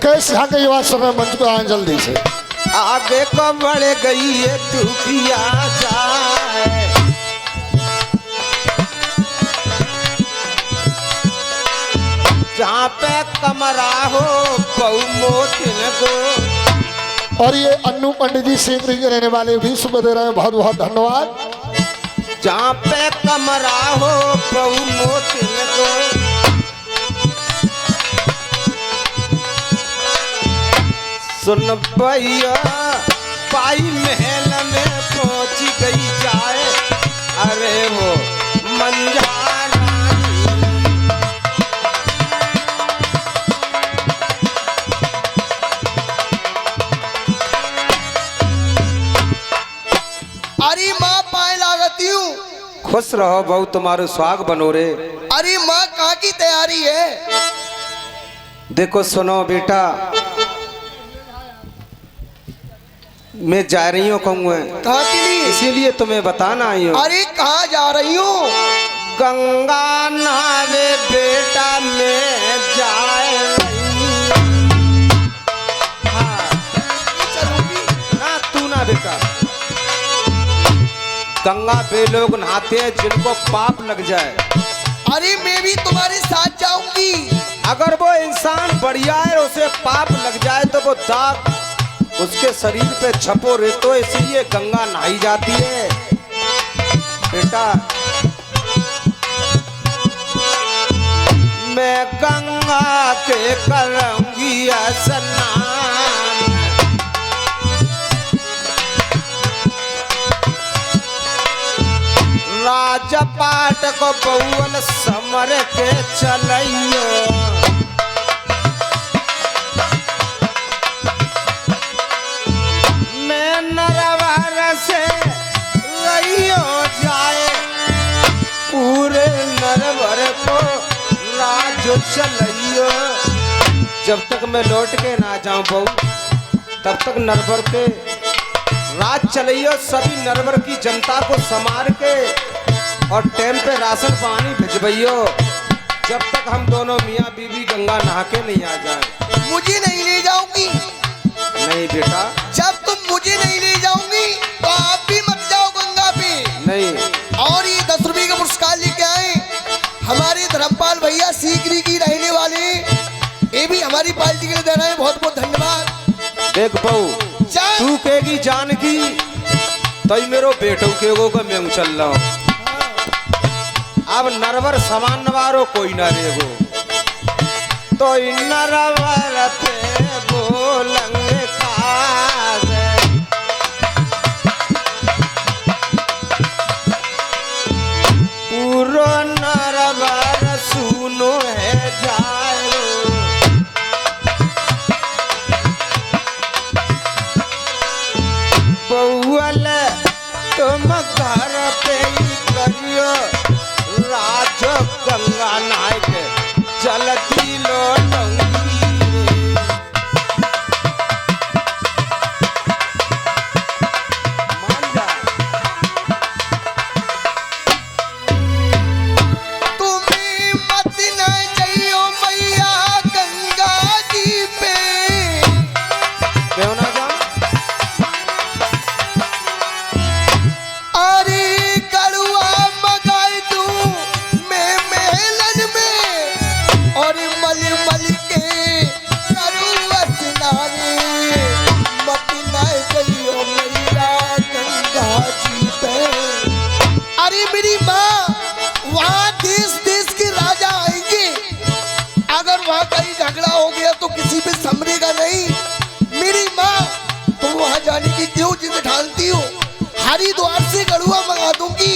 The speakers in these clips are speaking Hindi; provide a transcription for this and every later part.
मुकेश झा के युवा समय मंच को आए जल्दी से। आगे को बढ़ गई है तू किया जाए, जहाँ पे कमरा हो बहु मोतिन को। और ये अन्नू पंडित जी सीकरी के रहने वाले भी सुबह दे रहे हैं, बहुत बहुत धन्यवाद। जहाँ पे कमरा हो बहु मोतिन को, सुन भैया पाई महल में पहुंची गई जाए, अरे वो मंजारा अरे माँ पाए लागती हूँ। खुश रहो बहु, तुम्हारे सुहाग बनो रे। अरे माँ कहाँ की तैयारी है? देखो सुनो बेटा, मैं जा रही हूँ कहूँ, कहाँ के लिए? इसीलिए तुम्हें बताना आई हूँ। अरे कहाँ जा रही हूँ? गंगा नहावे बेटा मैं जाए रही। हाँ चलूंगी। ना तू ना बेटा, गंगा पे लोग नहाते हैं जिनको पाप लग जाए। अरे मैं भी तुम्हारे साथ जाऊंगी। अगर वो इंसान बढ़िया है उसे पाप लग जाए तो वो दाग उसके शरीर पे छपो रहे, तो इसलिए गंगा नहाई जाती है बेटा। मैं गंगा के करूंगी स्नान, राजपाट को बहुअल समर के चलइयो, मैं नरवर से रहियो जाए, पूरे नरवर को राज चलइयो। जब तक मैं लौट के ना जाऊं बहू, तब तक नरवर के राज चलइयो। सभी नरवर की जनता को संभाल के और टाइम पे राशन पानी भिजवाइयो, जब तक हम दोनों मियाँ बीवी गंगा नहा के नहीं आ जाए। मुझे नहीं ले जाऊंगी। नहीं बेटा, जब तुम मुझे नहीं ले जाऊंगी तो आप भी मत जाओ गंगा पे। नहीं। और ये 10 रुपए का पुरस्कार लेके आए हमारे धर्मपाल भैया सीकरी की रहने वाले, ये भी हमारी पार्टी के लिए दे रहे हैं, बहुत बहुत धन्यवाद। देख बहू, तू कहेगी जानकी तो मेरो बेटो केगो का मैं चल रहा हूँ। अब नरवर समान नवारो कोई ना रेगो, तो नरवर पे बोलेंगे कागे, पूरो नरवर सुनो है जाओ, बहुअल तुम घर पे ही करियो, राज गंगा नहाय के जल्दी लौटूंगी रे। मान जा। तुम्हें मत न जाइयो मैया गंगा जी पे, क्यों ना जा? अरे कड़ुआ मगाई दूं मैं महलन में, और मल मल के कड़ुआ स्नाने, मत न जाइयो मैया गंगा जी पे। अरे मेरी माँ, वहाँ देश देश के राजा आएंगे, अगर वहाँ कहीं झगड़ा हो गया तो किसी पे संभलेगा नहीं। मेरी माँ, तुम वहाँ जाने की क्यों जिद ढालती हो? हरिद्वार से गड़ुआ मंगा दूंगी,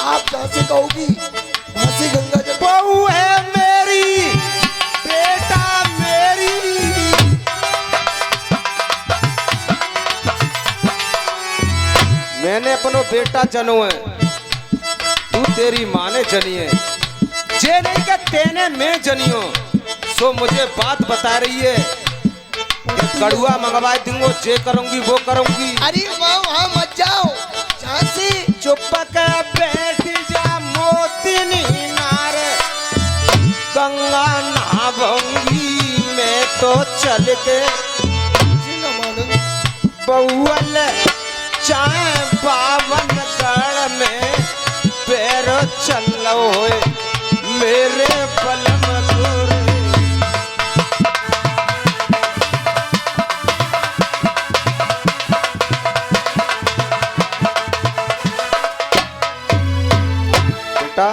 आप जहाँ से कहोगी वहाँ से गंगा जल। बहू है मेरी, बेटा मेरी, मैंने अपनो बेटा जनो है, तू तेरी माँ ने जनी है, जे नहीं के तेने मैं जनियो। सो मुझे बात बता रही है, कड़ुआ मंगवा दूंगो, जे करूंगी वो करूंगी। अरे वहाँ मत जाओ, जहाँ से चुप के बैठ जा मोतिनी नारे, गंगा नहाऊंगी मैं तो तो चल के जी ना मालूम। बहुअल चाहे बावन गढ़ में पैर चलो होए मेरे पलम गोरे। बेटा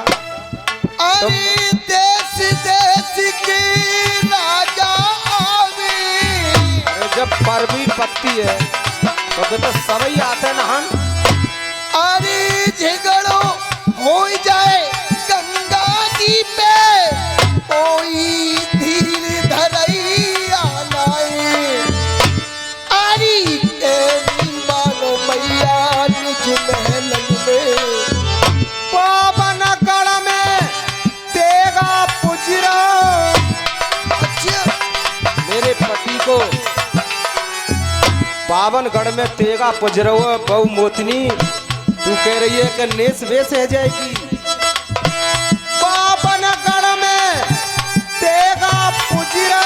अरे देश देश के राजा आवे। अरे जब परवी पत्ती है तो बेटा सभी आते ना हम। अरे झगड़ो हो जाए गंगा जी पे कोई धीर धरैया नाए। अरे तेरी मानो मैया निज महलन में पावन गढ़ में तेगा पुजरा। अच्छा मेरे पति को पावन गढ़ में तेगा पुजरो बहु मोतनी तू कह रही है कि नेस वेस है जाएगी। पावन गढ़ में तेगा पुजरा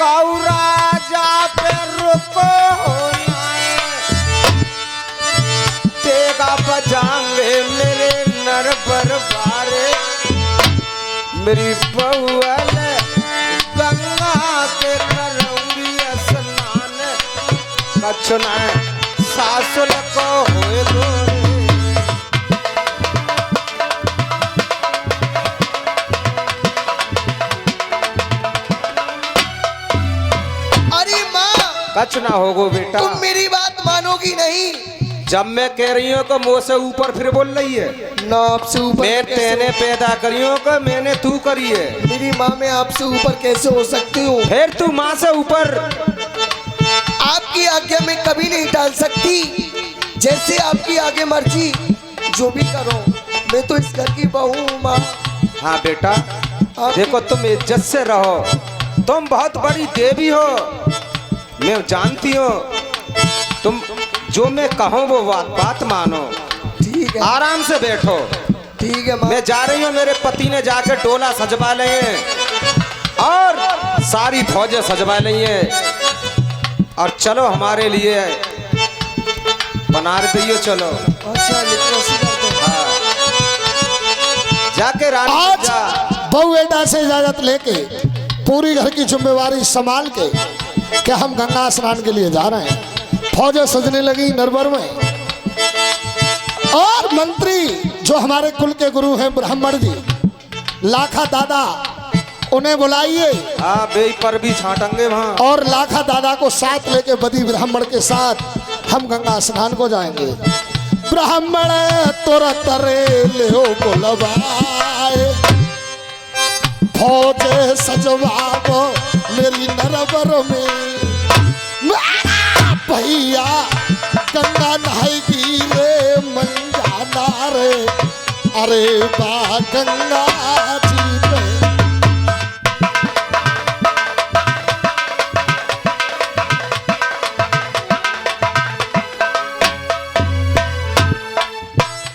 कौ राजा पे रुको तेगा बजाएंगे मेरे नर बरबारे। मेरी बहुअल गंगा के करौंगी स्नान कछुना सासुल को होए गोरे। अरे माँ कछ ना होगो बेटा। तुम मेरी बात मानोगी नहीं। जब मैं कह रही हूँ को मुँह से ऊपर फिर बोल रही है। ना आपसे ऊपर मैं कैसे- तेने पैदा करियो को मैंने तू करी है। मेरी माँ मैं आपसे ऊपर कैसे हो सकती हूँ। फिर तू माँ से ऊपर। आपकी आज्ञा में कभी नहीं डाल सकती। जैसे आपकी आगे मर्जी जो भी करो। मैं तो इस घर की बहू हूँ माँ। हाँ बेटा आप- देखो तुम इज्जत से रहो। तुम बहुत बड़ी देवी हो मैं जानती हूँ। तुम जो मैं कहूँ वो बात मानो। ठीक है आराम से बैठो। ठीक है माँ। मैं जा रही हूँ मेरे पति ने जाकर डोला सजवा लिए और सारी फौजें सजवा ली हैं और चलो हमारे लिए बना दियो चलो। अच्छा लिखो सी कर दो। हाँ जाके रानी आज जा। बहू बेटा से इजाजत लेके पूरी घर की जिम्मेवारी संभाल के क्या हम गंगा स्नान के लिए जा रहे हैं। फौजें सजने लगी नरबर में और मंत्री जो हमारे कुल के गुरु हैं ब्राह्मण जी लाखा दादा उन्हें बुलाइए हाँ बे पर भी छाटेंगे वहाँ। और लाखा दादा को साथ लेके बदी ब्राह्मण के साथ हम गंगा स्नान को जाएंगे। ब्राह्मण तुरंत रे ले बुलवाए फौज सजवाओ मेरी नरबर में भैया गंगा नहाएगी रे मंजाना रे अरे बा गंगा जी पे।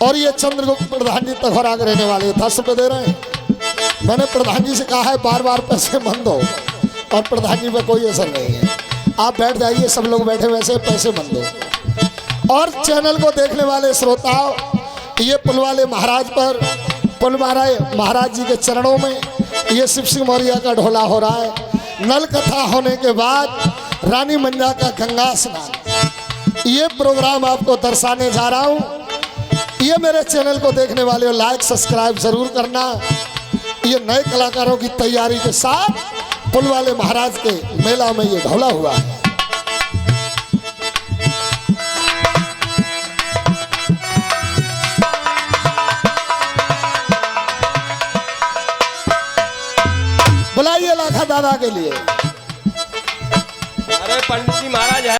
और ये चंद्रगुप्त प्रधान जी तक आगे रहने वाले 10 रुपए दे रहे हैं। मैंने प्रधान जी से कहा है बार बार पैसे बंद हो और प्रधान जी पे कोई असर नहीं है। आप बैठ जाइए सब लोग बैठे वैसे पैसे बंद हो। और चैनल को देखने वाले श्रोताओं ये पुलवाले महाराज पर पुलवारा महाराज जी के चरणों में ये शिव सिंह मौर्य का ढोला हो रहा है। नल कथा होने के बाद रानी मंजा का गंगा स्नान ये प्रोग्राम आपको दर्शाने जा रहा हूँ। ये मेरे चैनल को देखने वाले हो लाइक सब्सक्राइब जरूर करना। ये नए कलाकारों की तैयारी के साथ पुलवाले महाराज के मेला में ये ढोला हुआ है। बुलाइए लाखा दादा के लिए। अरे पंडित जी महाराज है।